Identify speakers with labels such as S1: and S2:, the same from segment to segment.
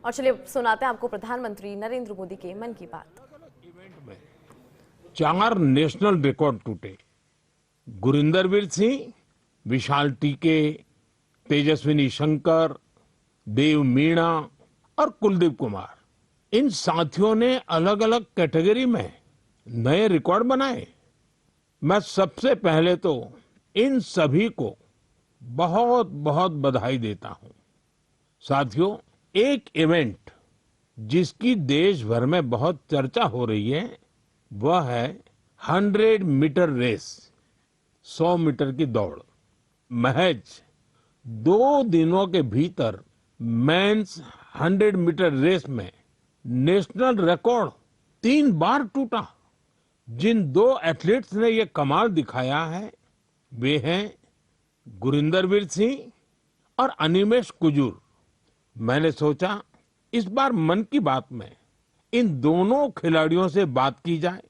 S1: और चलिए सुनाते हैं आपको प्रधानमंत्री नरेंद्र मोदी के मन की बात।
S2: इवेंट में 4 नेशनल रिकॉर्ड टूटे। गुरिंदरवीर सिंह, विशाल टीके, तेजस्विनी शंकर, देव मीणा और कुलदीप कुमार, इन साथियों ने अलग अलग कैटेगरी में नए रिकॉर्ड बनाए। मैं सबसे पहले तो इन सभी को बहुत बहुत बधाई देता हूं। साथियों, एक इवेंट जिसकी देश भर में बहुत चर्चा हो रही है वह है 100 मीटर रेस, 100 मीटर की दौड़। महज 2 दिनों के भीतर मेंस 100 मीटर रेस में नेशनल रिकॉर्ड 3 बार टूटा। जिन 2 एथलीट्स ने ये कमाल दिखाया है वे हैं गुरिंदरवीर सिंह और अनिमेश कुजूर। मैंने सोचा इस बार मन की बात में इन दोनों खिलाड़ियों से बात की जाए।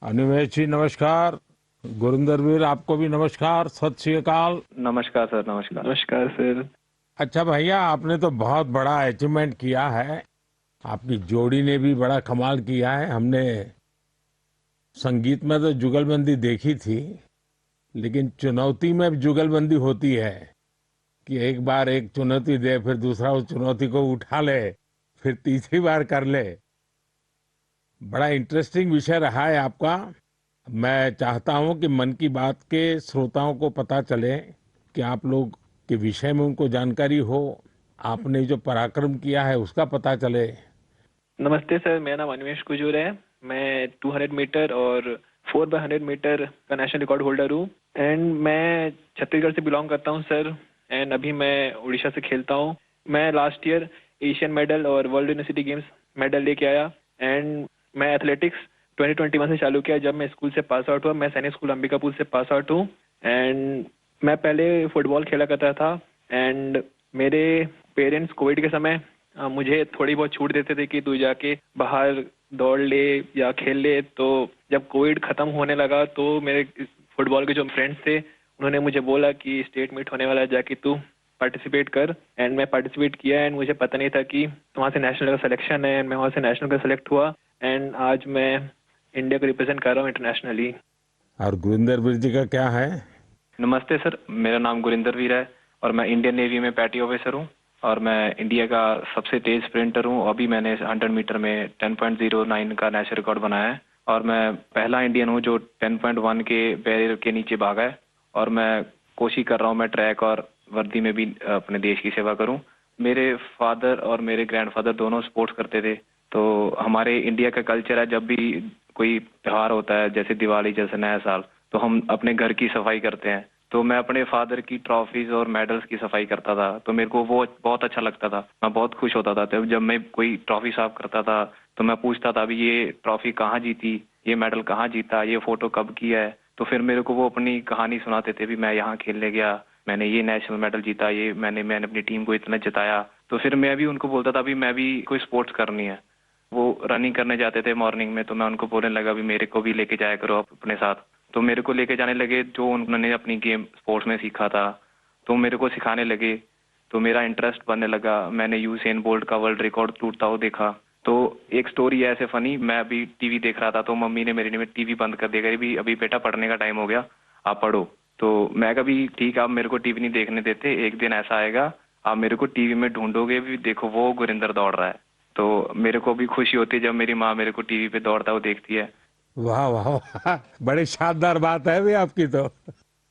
S2: अनिमेश जी नमस्कार, गुरिंदरवीर आपको भी नमस्कार, सत श्री अकाल।
S3: नमस्कार सर। नमस्कार। नमस्कार सर।
S2: अच्छा भैया, आपने तो बहुत बड़ा अचीवमेंट किया है। आपकी जोड़ी ने भी बड़ा कमाल किया है। हमने संगीत में तो जुगलबंदी देखी थी, लेकिन चुनौती में भी जुगलबंदी होती है कि एक बार एक चुनौती दे, फिर दूसरा उस चुनौती को उठा ले, फिर तीसरी बार कर ले। बड़ा इंटरेस्टिंग विषय रहा है आपका। मैं चाहता हूं कि मन की बात के श्रोताओं को पता चले कि आप लोग के विषय में उनको जानकारी हो, आपने जो पराक्रम किया है उसका पता चले।
S3: नमस्ते सर, मेरा नाम अनिमेश कुजूर है। मैं 200 मीटर और 4x100 मीटर का नेशनल रिकॉर्ड होल्डर हूँ एंड मैं छत्तीसगढ़ से बिलोंग करता हूँ सर। एंड अभी मैं उड़ीसा से खेलता हूँ। मैं लास्ट ईयर एशियन मेडल और वर्ल्ड यूनिवर्सिटी गेम्स मेडल लेके आया एंड मैं एथलेटिक्स 2021 से चालू किया जब मैं स्कूल से पास आउट हुआ। मैं सैनिक स्कूल अंबिकापुर से पास आउट हूँ एंड मैं पहले फुटबॉल खेला करता था एंड मेरे पेरेंट्स कोविड के समय मुझे थोड़ी बहुत छूट देते थे कि तू जाके बाहर दौड़ ले या खेल ले। तो जब कोविड खत्म होने लगा तो मेरे फुटबॉल के जो फ्रेंड्स थे उन्होंने मुझे बोला कि स्टेट मीट होने वाला है, जाके तू पार्टिसिपेट कर। एंड मैं पार्टिसिपेट किया एंड मुझे पता नहीं था कि वहाँ से नेशनल का सिलेक्शन है एंड मैं वहाँ से नेशनल का सिलेक्ट हुआ एंड आज मैं इंडिया को रिप्रेजेंट कर रहा हूँ इंटरनेशनली।
S2: और गुरिंदरवीर जी का क्या है?
S4: नमस्ते सर, मेरा नाम गुरिंदरवीर है और मैं इंडियन नेवी में पैटी ऑफिसर हूँ और मैं इंडिया का सबसे तेज स्प्रिंटर हूँ। अभी मैंने 100 मीटर में 10.09 का नेशनल रिकॉर्ड बनाया है और मैं पहला इंडियन हूँ जो 10.1 के बैरियर के नीचे भागा है। और मैं कोशिश कर रहा हूँ मैं ट्रैक और वर्दी में भी अपने देश की सेवा करूँ। मेरे फादर और मेरे ग्रैंडफादर दोनों स्पोर्ट्स करते थे, तो हमारे इंडिया का कल्चर है जब भी कोई त्योहार होता है जैसे दिवाली जैसे नया साल, तो हम अपने घर की सफाई करते हैं। तो मैं अपने फादर की ट्रॉफीज और मेडल्स की सफाई करता था, तो मेरे को वो बहुत अच्छा लगता था। मैं बहुत खुश होता था तब जब मैं कोई ट्रॉफी साफ करता था तो मैं पूछता था अभी ये ट्रॉफी कहाँ जीती, ये मेडल कहाँ जीता, ये फोटो कब किया है। तो फिर मेरे को वो अपनी कहानी सुनाते थे भी मैं यहाँ खेलने गया, मैंने ये नेशनल मेडल जीता, ये मैंने अपनी टीम को इतना जिताया। तो फिर मैं भी उनको बोलता था भी मैं भी कोई स्पोर्ट्स करनी है। वो रनिंग करने जाते थे मॉर्निंग में, तो मैं उनको बोलने लगा भी मेरे को भी लेके जाया करो आप अपने साथ। तो मेरे को लेके जाने लगे, जो उन्होंने अपनी गेम स्पोर्ट्स में सीखा था तो मेरे को सिखाने लगे, तो मेरा इंटरेस्ट बनने लगा। मैंने यूसेन बोल्ट का वर्ल्ड रिकॉर्ड टूटता हुआ देखा। तो एक स्टोरी है ऐसे फनी, मैं अभी टीवी देख रहा था तो मम्मी ने मेरी ने टीवी बंद कर दिया, भी अभी बेटा पढ़ने का टाइम हो गया, आप पढ़ो। तो मैं कभी ठीक, आप मेरे को टीवी नहीं देखने देते, एक दिन ऐसा आएगा आप मेरे को टीवी में ढूंढोगे भी, देखो वो गुरिंदर दौड़ रहा है। तो मेरे को भी खुशी होती है जब मेरी माँ मेरे को टीवी पे दौड़ता हुआ देखती है।
S2: वाह वाह वाह, बड़ी शानदार बात है भी आपकी तो।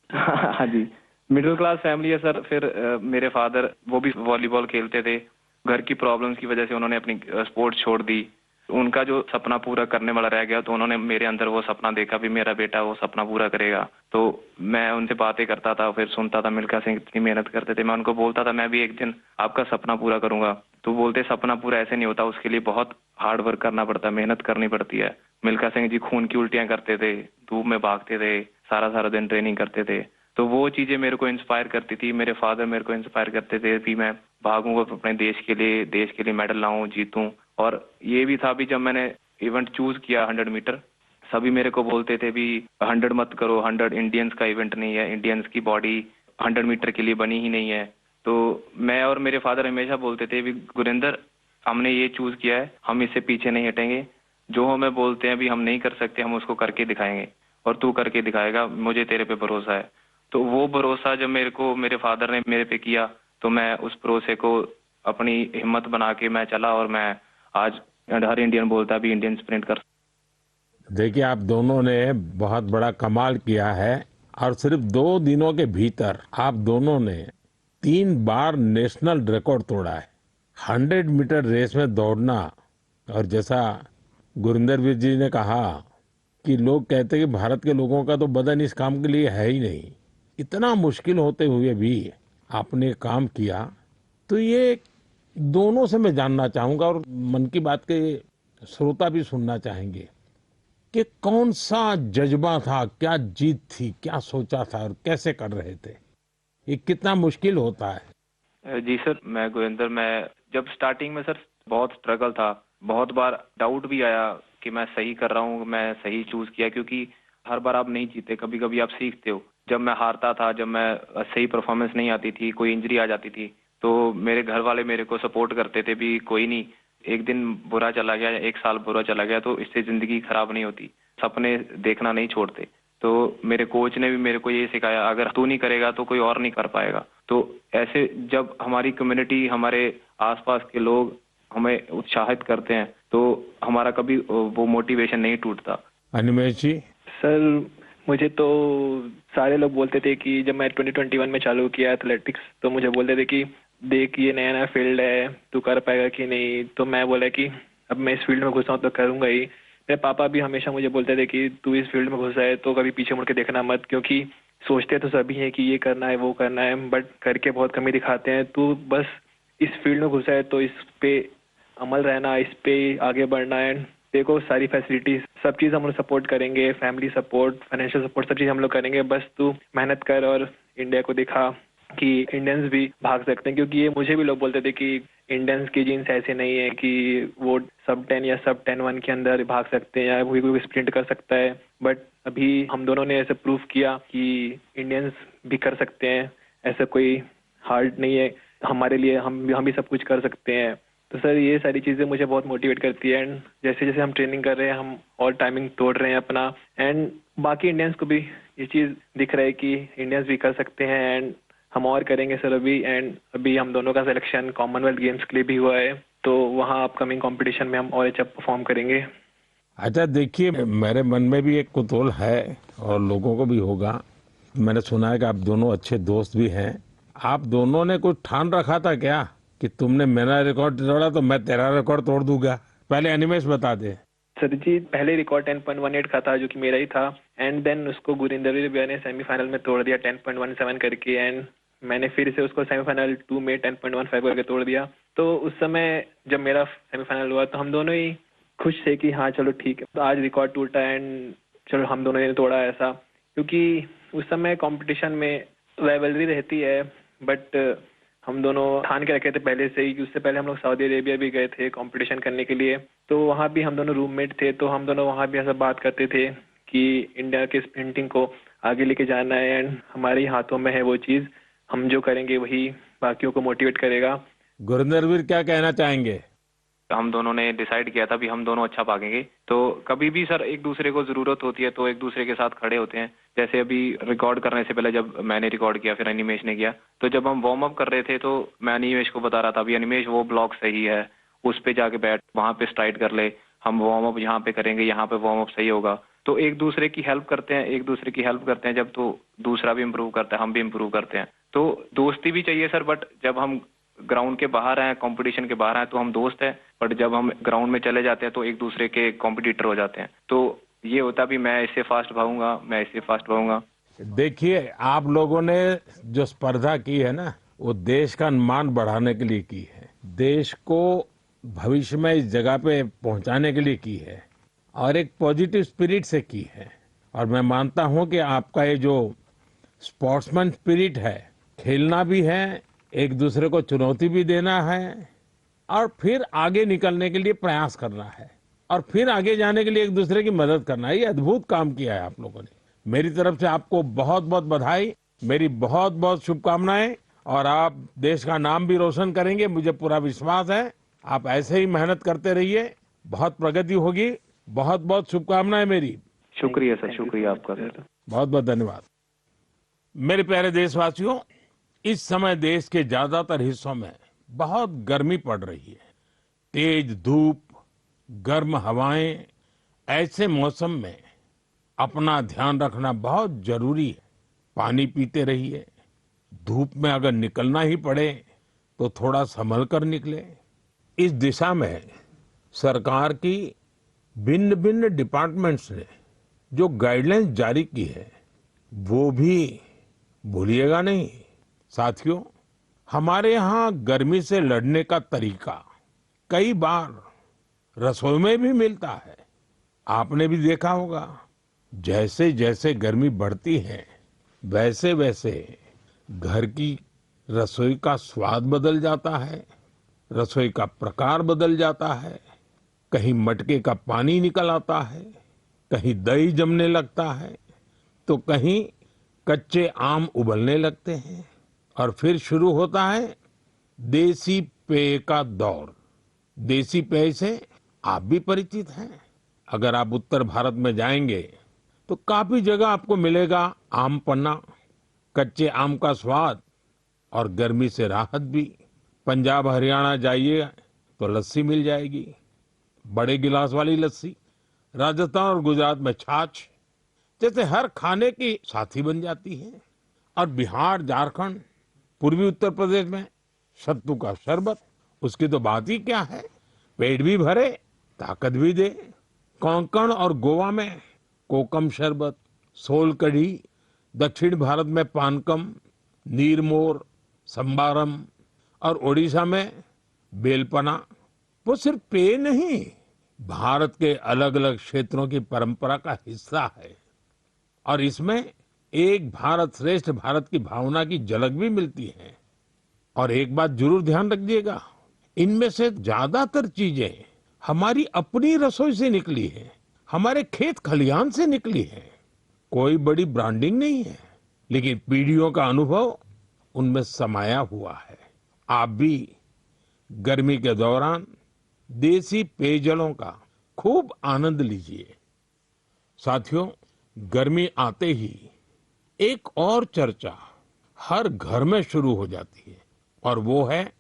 S4: हाँ जी, मिडिल क्लास फैमिली है सर। फिर मेरे फादर वो भी वॉलीबॉल खेलते थे, घर की प्रॉब्लम्स की वजह से उन्होंने अपनी स्पोर्ट्स छोड़ दी। उनका जो सपना पूरा करने वाला रह गया, तो उन्होंने मेरे अंदर वो सपना देखा भी मेरा बेटा वो सपना पूरा करेगा। तो मैं उनसे बातें करता था, फिर सुनता था मिल्खा सिंह इतनी मेहनत करते थे, मैं उनको बोलता था मैं भी एक दिन आपका सपना पूरा करूंगा। तो बोलते सपना पूरा ऐसे नहीं होता, उसके लिए बहुत हार्ड वर्क करना पड़ता है, मेहनत करनी पड़ती है। मिल्खा सिंह जी खून की उल्टियां करते थे, धूप में भागते थे, सारा सारा दिन ट्रेनिंग करते थे। तो वो चीजें मेरे को इंस्पायर करती थी। मेरे फादर मेरे को इंस्पायर करते थे कि मैं भागूंगा अपने देश के लिए मेडल लाऊं, जीतूं। और ये भी था भी जब मैंने इवेंट चूज किया 100 मीटर, सभी मेरे को बोलते थे भी 100 मत करो, 100 इंडियंस का इवेंट नहीं है, इंडियंस की बॉडी 100 मीटर के लिए बनी ही नहीं है। तो मैं और मेरे फादर हमेशा बोलते थे भी गुरिंदर हमने ये चूज किया है, हम इससे पीछे नहीं हटेंगे। जो हमें बोलते हैं अभी हम नहीं कर सकते, हम उसको करके दिखाएंगे और तू करके दिखाएगा, मुझे तेरे पे भरोसा है। तो वो भरोसा जब मेरे फादर ने मेरे पे किया, तो मैं उस भरोसे को अपनी हिम्मत बना के मैं चला और मैं आज हर इंडियन बोलता भी इंडियन स्प्रिंट कर।
S2: देखिए, आप दोनों ने बहुत बड़ा कमाल किया है और सिर्फ 2 दिनों के भीतर आप दोनों ने 3 बार नेशनल रिकॉर्ड तोड़ा है। 100 मीटर रेस में दौड़ना, और जैसा गुरिंदर वीर जी ने कहा कि लोग कहते हैं कि भारत के लोगों का तो बदन इस काम के लिए है ही नहीं, इतना मुश्किल होते हुए भी आपने काम किया। तो ये दोनों से मैं जानना चाहूंगा और मन की बात के श्रोता भी सुनना चाहेंगे कि कौन सा जज्बा था, क्या जीत थी, क्या सोचा था और कैसे कर रहे थे। ये कितना मुश्किल होता है।
S4: जी सर, मैं गुरिंदर, मैं जब स्टार्टिंग में सर बहुत स्ट्रगल था, बहुत बार डाउट भी आया कि मैं सही कर रहा हूँ, मैं सही चूज किया, क्योंकि हर बार आप नहीं जीते, कभी कभी आप सीखते हो। जब मैं हारता था, जब मैं सही परफॉर्मेंस नहीं आती थी, कोई इंजरी आ जाती थी, तो मेरे घर वाले मेरे को सपोर्ट करते थे भी, कोई नहीं, एक दिन बुरा चला गया, एक साल बुरा चला गया तो इससे जिंदगी खराब नहीं होती, सपने देखना नहीं छोड़ते। तो मेरे कोच ने भी मेरे को ये सिखाया, अगर तू नहीं करेगा तो कोई और नहीं कर पाएगा। तो ऐसे जब हमारी कम्युनिटी, हमारे आसपास के लोग हमें उत्साहित करते हैं, तो हमारा कभी वो मोटिवेशन नहीं टूटता।
S2: अनिमेश जी।
S3: सर मुझे तो सारे लोग बोलते थे कि जब मैं 2021 में चालू किया एथलेटिक्स, तो मुझे बोलते थे कि देख ये नया नया फील्ड है, तू कर पाएगा कि नहीं। तो मैं बोला कि अब मैं इस फील्ड में घुसा हूँ तो करूंगा ही। मेरे पापा भी हमेशा मुझे बोलते थे कि तू इस फील्ड में घुसा है तो कभी पीछे मुड़ के देखना मत, क्योंकि सोचते तो सभी हैं कि ये करना है वो करना है, बट करके बहुत कमी दिखाते हैं। तू बस इस फील्ड में घुसा है तो इस पे अमल रहना, इस पे आगे बढ़ना है। देखो सारी फैसिलिटीज, सब चीज़ हम लोग सपोर्ट करेंगे, फैमिली सपोर्ट, फाइनेंशियल सपोर्ट, सब चीज़ हम लोग करेंगे। बस तू मेहनत कर और इंडिया को दिखा कि इंडियंस भी भाग सकते हैं। क्योंकि ये मुझे भी लोग बोलते थे कि इंडियंस की जीन्स ऐसे नहीं है कि वो सब 10 या सब 10-1 के अंदर भाग सकते हैं या कोई स्प्रिंट कर सकता है। बट अभी हम दोनों ने ऐसे प्रूव किया कि इंडियंस भी कर सकते हैं, ऐसा कोई हार्ड नहीं है हमारे लिए, हम भी सब कुछ कर सकते हैं। तो सर ये सारी चीज़ें मुझे बहुत मोटिवेट करती है। एंड जैसे जैसे हम ट्रेनिंग कर रहे हैं, हम और टाइमिंग तोड़ रहे हैं अपना, एंड बाकी इंडियंस को भी ये चीज़ दिख रहा है कि इंडियंस भी कर सकते हैं, एंड हम और करेंगे सर अभी। एंड अभी हम दोनों का सिलेक्शन कॉमनवेल्थ गेम्स के लिए भी हुआ है, तो वहाँ अपकमिंग कंपटीशन में हम और अच्छा परफॉर्म करेंगे।
S2: अच्छा, देखिए, मेरे मन में भी एक कुतूहल है और लोगों को भी होगा। मैंने सुना है कि आप दोनों अच्छे दोस्त भी हैं। आप दोनों ने कुछ ठान रखा था क्या कि तुमने मेरा रिकॉर्ड तोड़ा तो मैं तेरा रिकॉर्ड तोड़ दूंगा? पहले अनिमेश बता दे।
S3: सर जी, पहले रिकॉर्ड 10.18 का था जो कि मेरा ही था, एंड देन उसको गुरिंदर भैया ने सेमीफाइनल में तोड़ दिया 10.17 करके, एंड मैंने फिर से उसको सेमीफाइनल 2 में 10.15 करके तोड़ दिया। तो उस समय जब मेरा सेमीफाइनल हुआ तो हम दोनों ही खुश थे कि हाँ चलो ठीक है, तो आज रिकॉर्ड टूटा एंड चलो हम दोनों ने तोड़ा ऐसा। क्योंकि उस समय कंपटीशन में राइवलरी रहती है, बट हम दोनों ठान के रखे थे पहले से ही कि उससे पहले हम लोग सऊदी अरेबिया भी गए थे कंपटीशन करने के लिए। तो वहाँ भी हम दोनों रूममेट थे, तो हम दोनों वहाँ भी ऐसा बात करते थे कि इंडिया के स्प्रिंटिंग को आगे लेके जाना है, एंड हमारे ही हाथों में है वो चीज़, हम जो करेंगे वही बाकियों को मोटिवेट करेगा।
S2: गुरिंदर वीर क्या कहना चाहेंगे?
S4: हम दोनों ने डिसाइड किया था भी हम दोनों अच्छा भागेंगे, तो कभी भी सर एक दूसरे को जरूरत होती है तो एक दूसरे के साथ खड़े होते हैं। जैसे अभी रिकॉर्ड करने से पहले जब मैंने रिकॉर्ड किया, फिर अनिमेश ने किया, तो जब हम वार्म अप कर रहे थे तो मैं अनिमेश को बता रहा था, अभी अनिमेश वो ब्लॉक सही है, उस पे जाके बैठ, वहां पे स्ट्राइड कर ले, हम वार्म अप यहाँ पे करेंगे, यहाँ पे वार्म अप सही होगा। तो एक दूसरे की हेल्प करते हैं, एक दूसरे की हेल्प करते हैं जब, तो दूसरा भी इम्प्रूव करता है, हम भी इम्प्रूव करते हैं। तो दोस्ती भी चाहिए सर, बट जब हम ग्राउंड के बाहर हैं, कंपटीशन के बाहर हैं, तो हम दोस्त हैं, बट जब हम ग्राउंड में चले जाते हैं तो एक दूसरे के कॉम्पिटिटर हो जाते हैं। तो ये होता भी मैं इससे फास्ट भागूंगा, मैं इससे फास्ट भागूंगा।
S2: देखिए, आप लोगों ने जो स्पर्धा की है ना, वो देश का मान बढ़ाने के लिए की है, देश को भविष्य में इस जगह पे पहुंचाने के लिए की है और एक पॉजिटिव स्पिरिट से की है। और मैं मानता हूं कि आपका ये जो स्पोर्ट्समैन स्पिरिट है, खेलना भी है, एक दूसरे को चुनौती भी देना है और फिर आगे निकलने के लिए प्रयास करना है और फिर आगे जाने के लिए एक दूसरे की मदद करना है, ये अद्भुत काम किया है आप लोगों ने। मेरी तरफ से आपको बहुत बहुत बधाई, मेरी बहुत बहुत शुभकामनाएं, और आप देश का नाम भी रोशन करेंगे, मुझे पूरा विश्वास है। आप ऐसे ही मेहनत करते रहिए, बहुत प्रगति होगी। बहुत बहुत शुभकामनाएं मेरी।
S4: शुक्रिया सर, शुक्रिया आपका सर।
S2: बहुत बहुत धन्यवाद। मेरे प्यारे देशवासियों, इस समय देश के ज्यादातर हिस्सों में बहुत गर्मी पड़ रही है। तेज धूप, गर्म हवाएं, ऐसे मौसम में अपना ध्यान रखना बहुत जरूरी है। पानी पीते रहिए। धूप में अगर निकलना ही पड़े तो थोड़ा संभल कर निकले। इस दिशा में सरकार की भिन्न भिन्न डिपार्टमेंट्स ने जो गाइडलाइंस जारी की है वो भी भूलिएगा नहीं। साथियों, हमारे यहाँ गर्मी से लड़ने का तरीका कई बार रसोई में भी मिलता है। आपने भी देखा होगा, जैसे जैसे गर्मी बढ़ती है वैसे वैसे घर की रसोई का स्वाद बदल जाता है, रसोई का प्रकार बदल जाता है। कहीं मटके का पानी निकल आता है, कहीं दही जमने लगता है, तो कहीं कच्चे आम उबलने लगते हैं। और फिर शुरू होता है देसी पेय का दौर। देसी पेय से आप भी परिचित हैं। अगर आप उत्तर भारत में जाएंगे तो काफी जगह आपको मिलेगा आम पन्ना, कच्चे आम का स्वाद और गर्मी से राहत भी। पंजाब हरियाणा जाइए तो लस्सी मिल जाएगी, बड़े गिलास वाली लस्सी। राजस्थान और गुजरात में छाछ जैसे हर खाने की साथी बन जाती है। और बिहार, झारखंड, पूर्वी उत्तर प्रदेश में सत्तू का शरबत, उसकी तो बात ही क्या है। पेट भी भरे, ताकत भी दे। कोंकण और गोवा में कोकम शरबत, सोल कढ़ी, दक्षिण भारत में पानकम, नीरमोर, संबारम और ओडिशा में बेलपना। वो सिर्फ पेय नहीं, भारत के अलग अलग क्षेत्रों की परंपरा का हिस्सा है। और इसमें एक भारत श्रेष्ठ भारत की भावना की झलक भी मिलती है। और एक बात जरूर ध्यान रखिएगा, इनमें से ज्यादातर चीजें हमारी अपनी रसोई से निकली है, हमारे खेत खलिहान से निकली है। कोई बड़ी ब्रांडिंग नहीं है, लेकिन पीढ़ियों का अनुभव उनमें समाया हुआ है। आप भी गर्मी के दौरान देसी पेयजलों का खूब आनंद लीजिए। साथियों, गर्मी आते ही एक और चर्चा हर घर में शुरू हो जाती है और वो है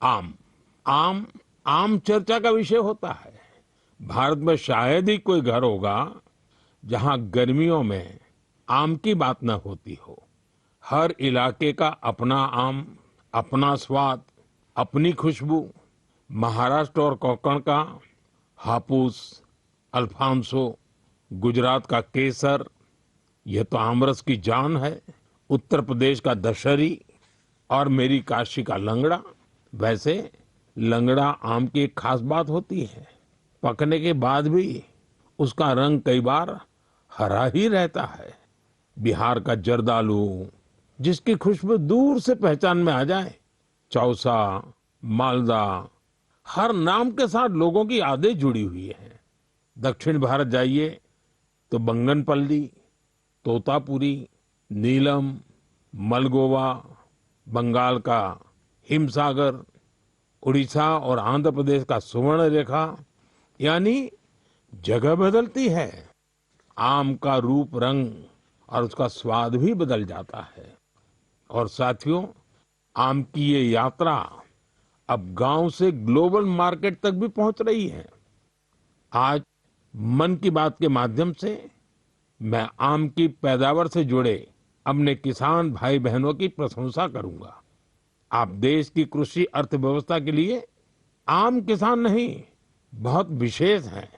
S2: आम। आम आम चर्चा का विषय होता है। भारत में शायद ही कोई घर होगा जहां गर्मियों में आम की न होती हो। हर इलाके का अपना आम, अपना स्वाद, अपनी खुशबू। महाराष्ट्र और कोंकण का हापुस, अल्फांसो, गुजरात का केसर, यह तो आमरस की जान है। उत्तर प्रदेश का दशहरी और मेरी काशी का लंगड़ा। वैसे लंगड़ा आम की एक खास बात होती है, पकने के बाद भी उसका रंग कई बार हरा ही रहता है। बिहार का जर्दालू, जिसकी खुशबू दूर से पहचान में आ जाए। चौसा, मालदा, हर नाम के साथ लोगों की यादें जुड़ी हुई हैं। दक्षिण भारत जाइए तो बंगनपल्ली, तोतापुरी, नीलम, मलगोवा, बंगाल का हिमसागर, उड़ीसा और आंध्र प्रदेश का सुवर्ण रेखा। यानी जगह बदलती है, आम का रूप, रंग और उसका स्वाद भी बदल जाता है। और साथियों, आम की ये यात्रा अब गांव से ग्लोबल मार्केट तक भी पहुंच रही है। आज मन की बात के माध्यम से मैं आम की पैदावार से जुड़े अपने किसान भाई बहनों की प्रशंसा करूंगा। आप देश की कृषि अर्थव्यवस्था के लिए आम किसान नहीं, बहुत विशेष हैं।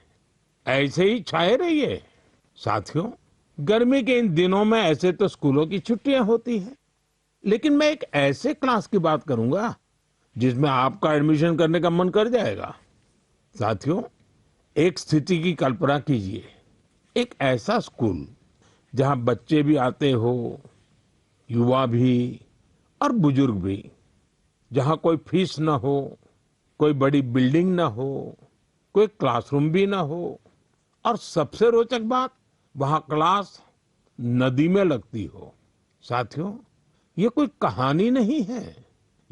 S2: ऐसे ही छाए रहिए। साथियों, गर्मी के इन दिनों में ऐसे तो स्कूलों की छुट्टियां होती हैं, लेकिन मैं एक ऐसे क्लास की बात करूंगा जिसमें आपका एडमिशन करने का मन कर जाएगा। साथियों, एक स्थिति की कल्पना कीजिए, एक ऐसा स्कूल जहां बच्चे भी आते हो, युवा भी और बुजुर्ग भी, जहां कोई फीस ना हो, कोई बड़ी बिल्डिंग ना हो, कोई क्लासरूम भी ना हो, और सबसे रोचक बात, वहां क्लास नदी में लगती हो। साथियों, ये कोई कहानी नहीं है,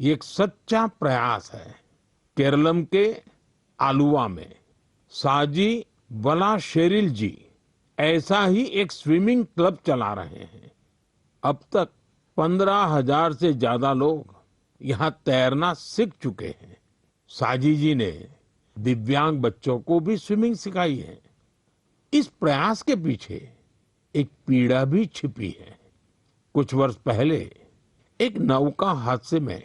S2: ये एक सच्चा प्रयास है। केरलम के आलुवा में साजी वलाशेरिल जी ऐसा ही एक स्विमिंग क्लब चला रहे हैं। अब तक 15,000 से ज्यादा लोग यहाँ तैरना सीख चुके हैं। साजी जी ने दिव्यांग बच्चों को भी स्विमिंग सिखाई है। इस प्रयास के पीछे एक पीड़ा भी छिपी है। कुछ वर्ष पहले एक नौका हादसे में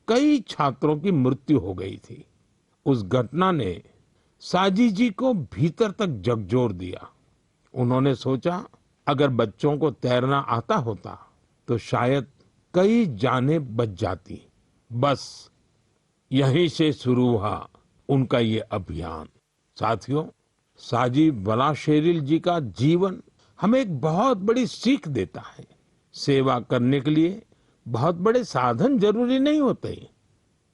S2: कई छात्रों की मृत्यु हो गई थी। उस घटना ने साजी जी को भीतर तक झकझोर दिया। उन्होंने सोचा, अगर बच्चों को तैरना आता होता तो शायद कई जानें बच जाती। बस यहीं से शुरू हुआ उनका ये अभियान। साथियों, साजी वलाशेरिल जी का जीवन हमें एक बहुत बड़ी सीख देता है। सेवा करने के लिए बहुत बड़े साधन जरूरी नहीं होते,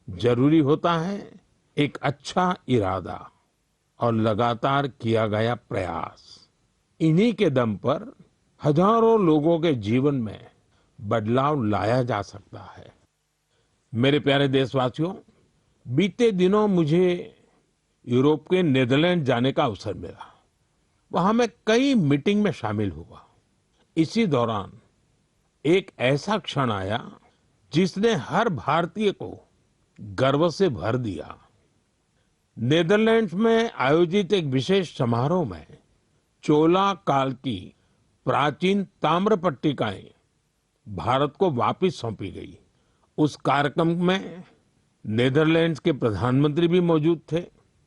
S2: जरूरी होता है एक अच्छा इरादा और लगातार किया गया प्रयास। इन्हीं के दम पर हजारों लोगों के जीवन में बदलाव लाया जा सकता है। मेरे प्यारे देशवासियों, बीते दिनों मुझे यूरोप के नीदरलैंड जाने का अवसर मिला। वहां मैं कई मीटिंग में शामिल हुआ। इसी दौरान एक ऐसा क्षण आया जिसने हर भारतीय को गर्व से भर दिया। नीदरलैंड्स में आयोजित एक विशेष समारोह में चोला काल की प्राचीन ताम्र पट्टिकाएं भारत को वापस सौंपी गई। उस कार्यक्रम में नीदरलैंड्स के प्रधानमंत्री भी मौजूद थे।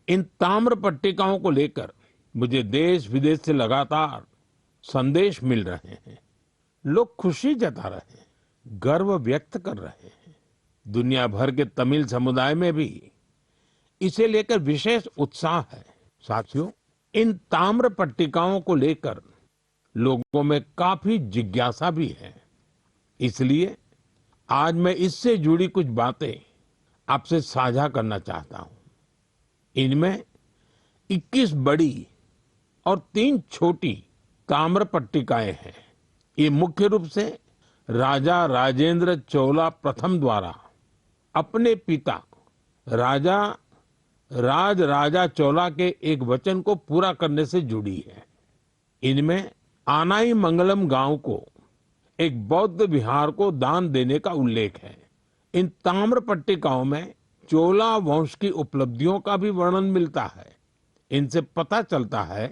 S2: इन ताम्र पट्टिकाओं को लेकर मुझे देश विदेश से लगातार संदेश मिल रहे हैं। लोग खुशी जता रहे हैं, गर्व व्यक्त कर रहे हैं। दुनिया भर के तमिल समुदाय में भी इसे लेकर विशेष उत्साह है। साथियों, इन ताम्र पट्टिकाओं को लेकर लोगों में काफी जिज्ञासा भी है। इसलिए आज मैं इससे जुड़ी कुछ बातें आपसे साझा करना चाहता हूं। इनमें 21 बड़ी और 3 छोटी ताम्र पट्टिकाएं हैं। ये मुख्य रूप से राजा राजेंद्र चोला प्रथम द्वारा अपने पिता राजा राजा चोला के एक वचन को पूरा करने से जुड़ी है। इनमें आनाई मंगलम गांव को एक बौद्ध विहार को दान देने का उल्लेख है। इन ताम्र पट्टिकाओं में चोला वंश की उपलब्धियों का भी वर्णन मिलता है। इनसे पता चलता है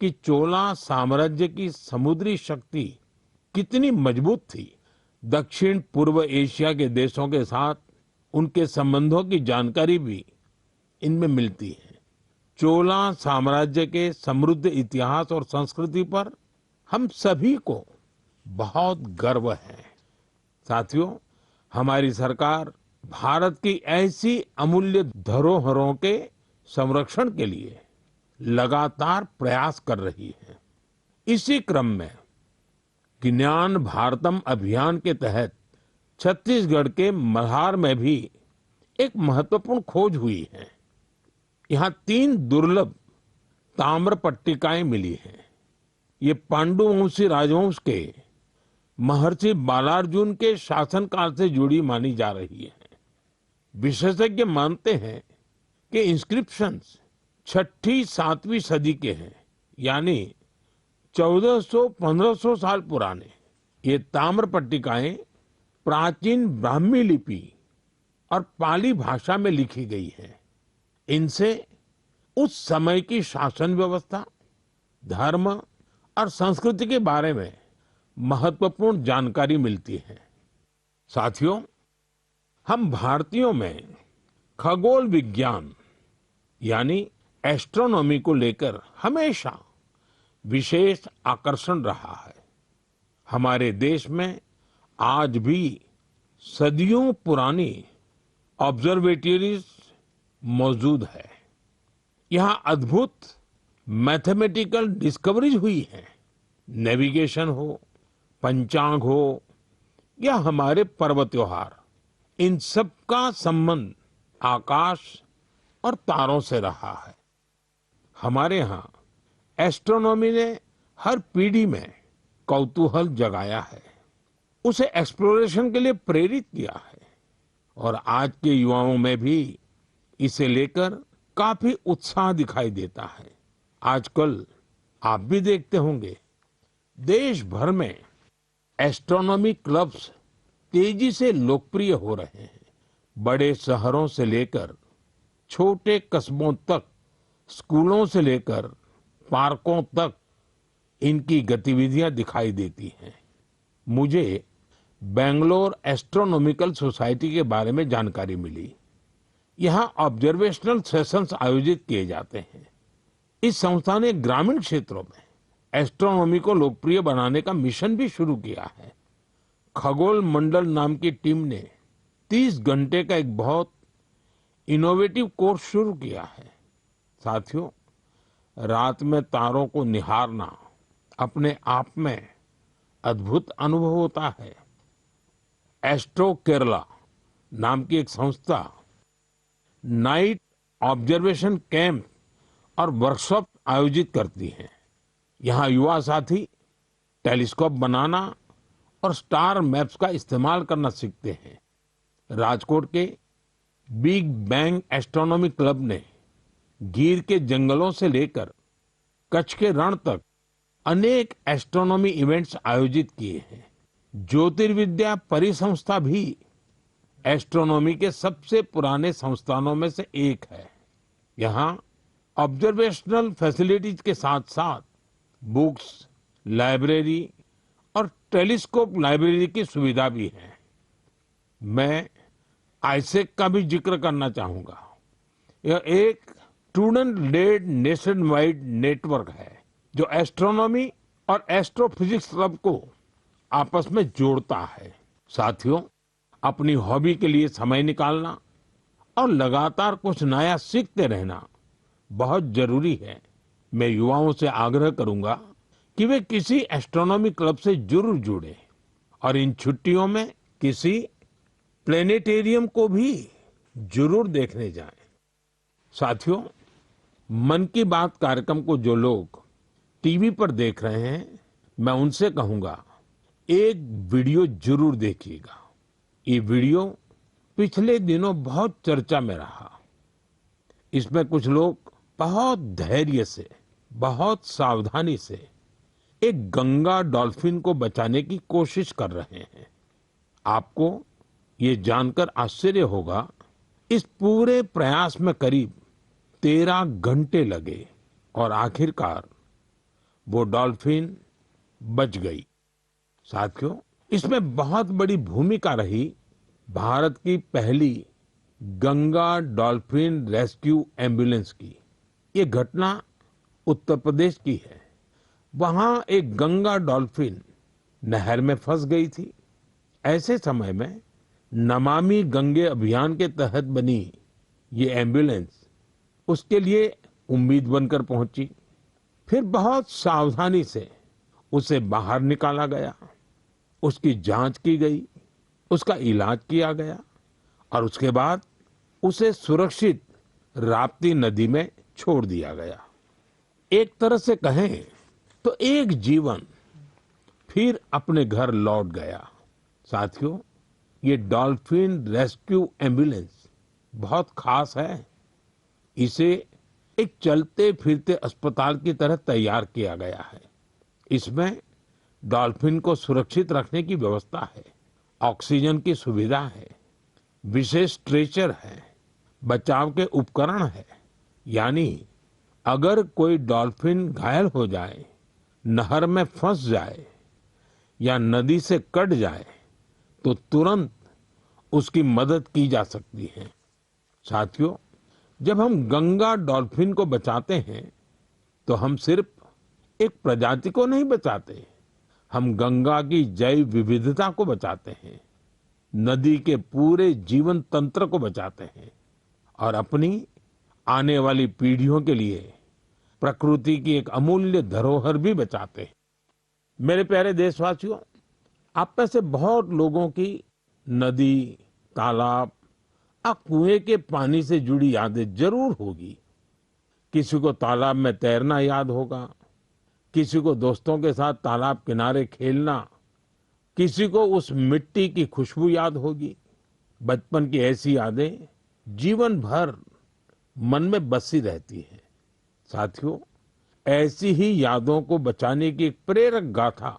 S2: कि चोला साम्राज्य की समुद्री शक्ति कितनी मजबूत थी। दक्षिण पूर्व एशिया के देशों के साथ उनके संबंधों की जानकारी भी इनमें मिलती है। चोला साम्राज्य के समृद्ध इतिहास और संस्कृति पर हम सभी को बहुत गर्व है। साथियों, हमारी सरकार भारत की ऐसी अमूल्य धरोहरों के संरक्षण के लिए लगातार प्रयास कर रही है। इसी क्रम में ज्ञान भारतम अभियान के तहत छत्तीसगढ़ के मल्हार में भी एक महत्वपूर्ण खोज हुई है। यहाँ 3 दुर्लभ ताम्र पट्टिकाएं मिली हैं। ये पांडुवंशी राजवंश के महर्षि बालार्जुन के शासनकाल से जुड़ी मानी जा रही है। विशेषज्ञ मानते हैं कि इंस्क्रिप्शंस 6ठी 7वीं सदी के हैं, यानी 1400-1500 साल पुराने। ये ताम्र पट्टिकाएं प्राचीन ब्राह्मी लिपि और पाली भाषा में लिखी गई है। इनसे उस समय की शासन व्यवस्था, धर्म और संस्कृति के बारे में महत्वपूर्ण जानकारी मिलती है। साथियों, हम भारतीयों में खगोल विज्ञान यानी एस्ट्रोनॉमी को लेकर हमेशा विशेष आकर्षण रहा है। हमारे देश में आज भी सदियों पुरानी ऑब्जर्वेटरीज मौजूद है। यहाँ अद्भुत मैथमेटिकल डिस्कवरीज हुई है। नेविगेशन हो, पंचांग हो या हमारे पर्व त्योहार, इन सब का संबंध आकाश और तारों से रहा है। हमारे यहाँ एस्ट्रोनॉमी ने हर पीढ़ी में कौतूहल जगाया है, उसे एक्सप्लोरेशन के लिए प्रेरित किया है और आज के युवाओं में भी इसे लेकर काफी उत्साह दिखाई देता है। आजकल आप भी देखते होंगे, देश भर में एस्ट्रोनॉमी क्लब्स तेजी से लोकप्रिय हो रहे हैं। बड़े शहरों से लेकर छोटे कस्बों तक, स्कूलों से लेकर पार्कों तक इनकी गतिविधियां दिखाई देती हैं। मुझे बेंगलोर एस्ट्रोनॉमिकल सोसाइटी के बारे में जानकारी मिली। यहाँ ऑब्जर्वेशनल सेशंस आयोजित किए जाते हैं। इस संस्था ने ग्रामीण क्षेत्रों में एस्ट्रोनॉमी को लोकप्रिय बनाने का मिशन भी शुरू किया है। खगोल मंडल नाम की टीम ने 30 घंटे का एक बहुत इनोवेटिव कोर्स शुरू किया है। साथियों, रात में तारों को निहारना अपने आप में अद्भुत अनुभव होता है। एस्ट्रो केरला नाम की एक संस्था नाइट ऑब्जर्वेशन कैंप और वर्कशॉप आयोजित करती है। यहाँ युवा साथी टेलीस्कोप बनाना और स्टार मैप्स का इस्तेमाल करना सीखते हैं। राजकोट के बिग बैंग एस्ट्रोनॉमी क्लब ने गिर के जंगलों से लेकर कच्छ के रण तक अनेक एस्ट्रोनॉमी इवेंट्स आयोजित किए हैं। ज्योतिर्विद्या परिसंस्था भी एस्ट्रोनॉमी के सबसे पुराने संस्थानों में से एक है। यहाँ ऑब्जर्वेशनल फैसिलिटीज के साथ साथ बुक्स, लाइब्रेरी और टेलीस्कोप लाइब्रेरी की सुविधा भी है। मैं आईसेक का भी जिक्र करना चाहूंगा। यह एक student led nationwide network है जो एस्ट्रोनॉमी और एस्ट्रोफिजिक्स क्लब को आपस में जोड़ता है। साथियों, अपनी हॉबी के लिए समय निकालना और लगातार कुछ नया सीखते रहना बहुत जरूरी है। मैं युवाओं से आग्रह करूंगा कि वे किसी एस्ट्रोनॉमी क्लब से जरूर जुड़े और इन छुट्टियों में किसी प्लेनेटेरियम को भी जरूर देखने जाएं। साथियों, मन की बात कार्यक्रम को जो लोग टीवी पर देख रहे हैं, मैं उनसे कहूंगा एक वीडियो जरूर देखिएगा। ये वीडियो पिछले दिनों बहुत चर्चा में रहा। इसमें कुछ लोग बहुत धैर्य से, बहुत सावधानी से एक गंगा डॉल्फिन को बचाने की कोशिश कर रहे हैं। आपको ये जानकर आश्चर्य होगा, इस पूरे प्रयास में करीब 13 घंटे लगे और आखिरकार वो डॉल्फिन बच गई। साथियों, इसमें बहुत बड़ी भूमिका रही भारत की पहली गंगा डॉल्फिन रेस्क्यू एम्बुलेंस की। ये घटना उत्तर प्रदेश की है। वहां एक गंगा डॉल्फिन नहर में फंस गई थी। ऐसे समय में नमामि गंगे अभियान के तहत बनी ये एम्बुलेंस उसके लिए उम्मीद बनकर पहुंची। फिर बहुत सावधानी से उसे बाहर निकाला गया, उसकी जांच की गई, उसका इलाज किया गया और उसके बाद उसे सुरक्षित राप्ती नदी में छोड़ दिया गया। एक तरह से कहें तो एक जीवन फिर अपने घर लौट गया। साथियों, ये डॉल्फिन रेस्क्यू एम्बुलेंस बहुत खास है। इसे एक चलते फिरते अस्पताल की तरह तैयार किया गया है। इसमें डॉल्फिन को सुरक्षित रखने की व्यवस्था है, ऑक्सीजन की सुविधा है, विशेष स्ट्रेचर है, बचाव के उपकरण है। यानी अगर कोई डॉल्फिन घायल हो जाए, नहर में फंस जाए या नदी से कट जाए तो तुरंत उसकी मदद की जा सकती है। साथियों, जब हम गंगा डॉल्फिन को बचाते हैं तो हम सिर्फ एक प्रजाति को नहीं बचाते, हम गंगा की जैव विविधता को बचाते हैं, नदी के पूरे जीवन तंत्र को बचाते हैं और अपनी आने वाली पीढ़ियों के लिए प्रकृति की एक अमूल्य धरोहर भी बचाते हैं। मेरे प्यारे देशवासियों, आप में से बहुत लोगों की नदी, तालाब और कुएं के पानी से जुड़ी यादें जरूर होगी। किसी को तालाब में तैरना याद होगा, किसी को दोस्तों के साथ तालाब किनारे खेलना, किसी को उस मिट्टी की खुशबू याद होगी। बचपन की ऐसी यादें जीवन भर मन में बसी रहती हैं। साथियों, ऐसी ही यादों को बचाने की एक प्रेरक गाथा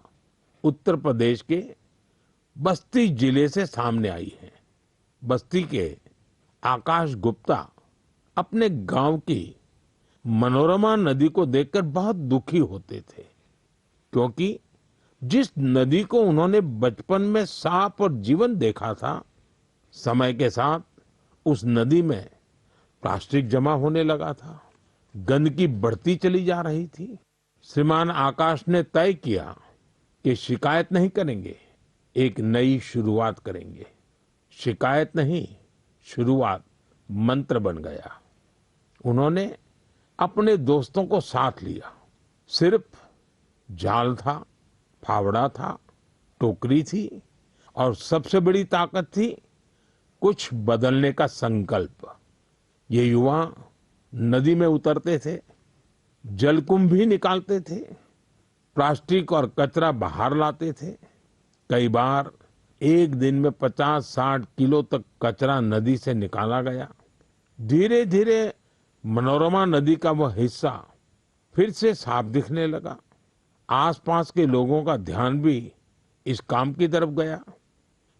S2: उत्तर प्रदेश के बस्ती जिले से सामने आई है। बस्ती के आकाश गुप्ता अपने गांव की मनोरमा नदी को देखकर बहुत दुखी होते थे, क्योंकि जिस नदी को उन्होंने बचपन में साफ और जीवन देखा था, समय के साथ उस नदी में प्लास्टिक जमा होने लगा था, गंदगी बढ़ती चली जा रही थी। श्रीमान आकाश ने तय किया कि शिकायत नहीं करेंगे, एक नई शुरुआत करेंगे। शिकायत नहीं, शुरुआत मंत्र बन गया। उन्होंने अपने दोस्तों को साथ लिया। सिर्फ जाल था, फावड़ा था, टोकरी थी और सबसे बड़ी ताकत थी कुछ बदलने का संकल्प। ये युवा नदी में उतरते थे, जलकुंभ भी निकालते थे, प्लास्टिक और कचरा बाहर लाते थे। कई बार एक दिन में 50-60 किलो तक कचरा नदी से निकाला गया। धीरे धीरे मनोरमा नदी का वह हिस्सा फिर से साफ दिखने लगा। आसपास के लोगों का ध्यान भी इस काम की तरफ गया।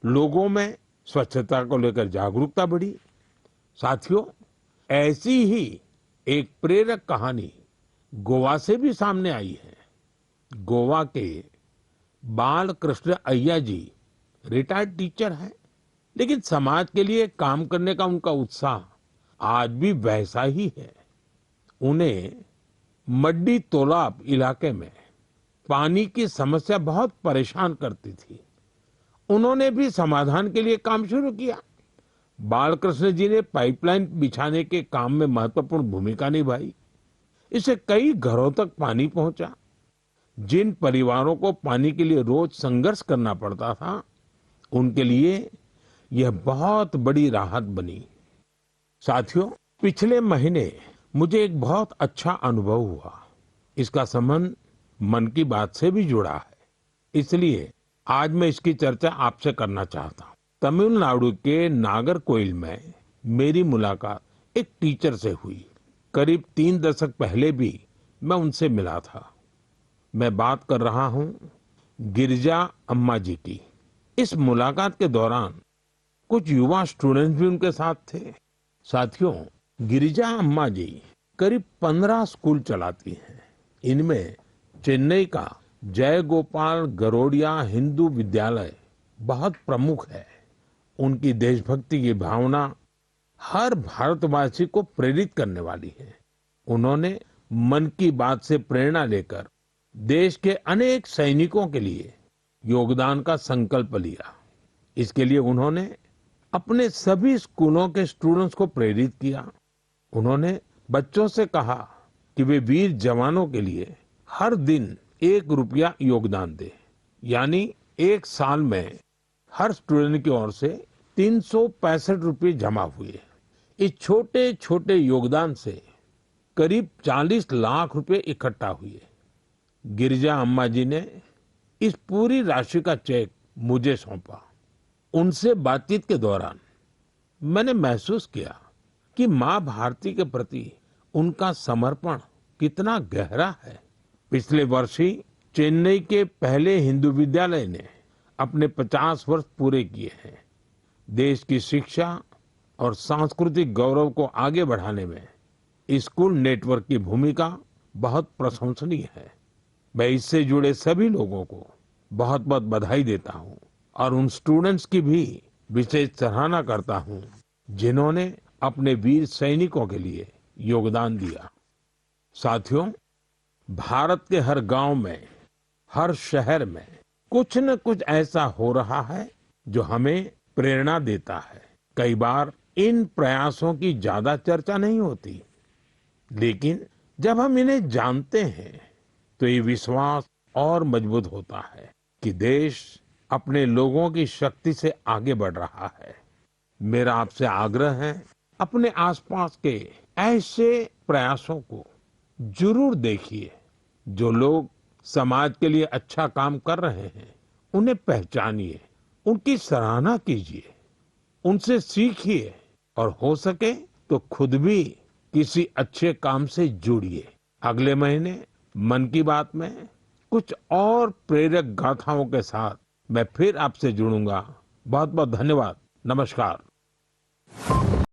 S2: लोगों में स्वच्छता को लेकर जागरूकता बढ़ी। साथियों, ऐसी ही एक प्रेरक कहानी गोवा से भी सामने आई है। गोवा के बाल कृष्ण अय्या जी रिटायर्ड टीचर हैं, लेकिन समाज के लिए काम करने का उनका उत्साह आज भी वैसा ही है। उन्हें मड्डी तोलाब इलाके में पानी की समस्या बहुत परेशान करती थी। उन्होंने भी समाधान के लिए काम शुरू किया। बालकृष्ण जी ने पाइपलाइन बिछाने के काम में महत्वपूर्ण भूमिका निभाई। इससे कई घरों तक पानी पहुंचा। जिन परिवारों को पानी के लिए रोज संघर्ष करना पड़ता था, उनके लिए यह बहुत बड़ी राहत बनी। साथियों, पिछले महीने मुझे एक बहुत अच्छा अनुभव हुआ। इसका संबंध मन की बात से भी जुड़ा है, इसलिए आज मैं इसकी चर्चा आपसे करना चाहता हूँ। तमिलनाडु के नागरकोइल में मेरी मुलाकात एक टीचर से हुई। करीब 3 दशक पहले भी मैं उनसे मिला था। मैं बात कर रहा हूँ गिरिजा अम्मा जी की। इस मुलाकात के दौरान कुछ युवा स्टूडेंट्स भी उनके साथ थे। साथियों, गिरिजा अम्मा जी करीब 15 स्कूल चलाती हैं। इनमें चेन्नई का जय गोपाल गरोडिया हिंदू विद्यालय बहुत प्रमुख है। उनकी देशभक्ति की भावना हर भारतवासी को प्रेरित करने वाली है। उन्होंने मन की बात से प्रेरणा लेकर देश के अनेक सैनिकों के लिए योगदान का संकल्प लिया। इसके लिए उन्होंने अपने सभी स्कूलों के स्टूडेंट्स को प्रेरित किया। उन्होंने बच्चों से कहा कि वे वीर जवानों के लिए हर दिन 1 रुपया योगदान दें। यानी एक साल में हर स्टूडेंट की ओर से 365 रुपये जमा हुए। इस छोटे छोटे योगदान से करीब 40 लाख रुपए इकट्ठा हुए। गिरिजा अम्मा जी ने इस पूरी राशि का चेक मुझे सौंपा। उनसे बातचीत के दौरान मैंने महसूस किया कि माँ भारती के प्रति उनका समर्पण कितना गहरा है। पिछले वर्ष ही चेन्नई के पहले हिंदू विद्यालय ने अपने 50 वर्ष पूरे किए हैं। देश की शिक्षा और सांस्कृतिक गौरव को आगे बढ़ाने में स्कूल नेटवर्क की भूमिका बहुत प्रशंसनीय है। मैं इससे जुड़े सभी लोगों को बहुत बहुत बधाई देता हूँ और उन स्टूडेंट्स की भी विशेष सराहना करता हूँ जिन्होंने अपने वीर सैनिकों के लिए योगदान दिया। साथियों, भारत के हर गांव में, हर शहर में कुछ न कुछ ऐसा हो रहा है जो हमें प्रेरणा देता है। कई बार इन प्रयासों की ज्यादा चर्चा नहीं होती, लेकिन जब हम इन्हें जानते हैं तो ये विश्वास और मजबूत होता है कि देश अपने लोगों की शक्ति से आगे बढ़ रहा है। मेरा आपसे आग्रह है, अपने आसपास के ऐसे प्रयासों को जरूर देखिए। जो लोग समाज के लिए अच्छा काम कर रहे हैं, उन्हें पहचानिए, उनकी सराहना कीजिए, उनसे सीखिए और हो सके तो खुद भी किसी अच्छे काम से जुड़िए। अगले महीने मन की बात में कुछ और प्रेरक गाथाओं के साथ मैं फिर आपसे जुड़ूंगा। बहुत बहुत धन्यवाद। नमस्कार।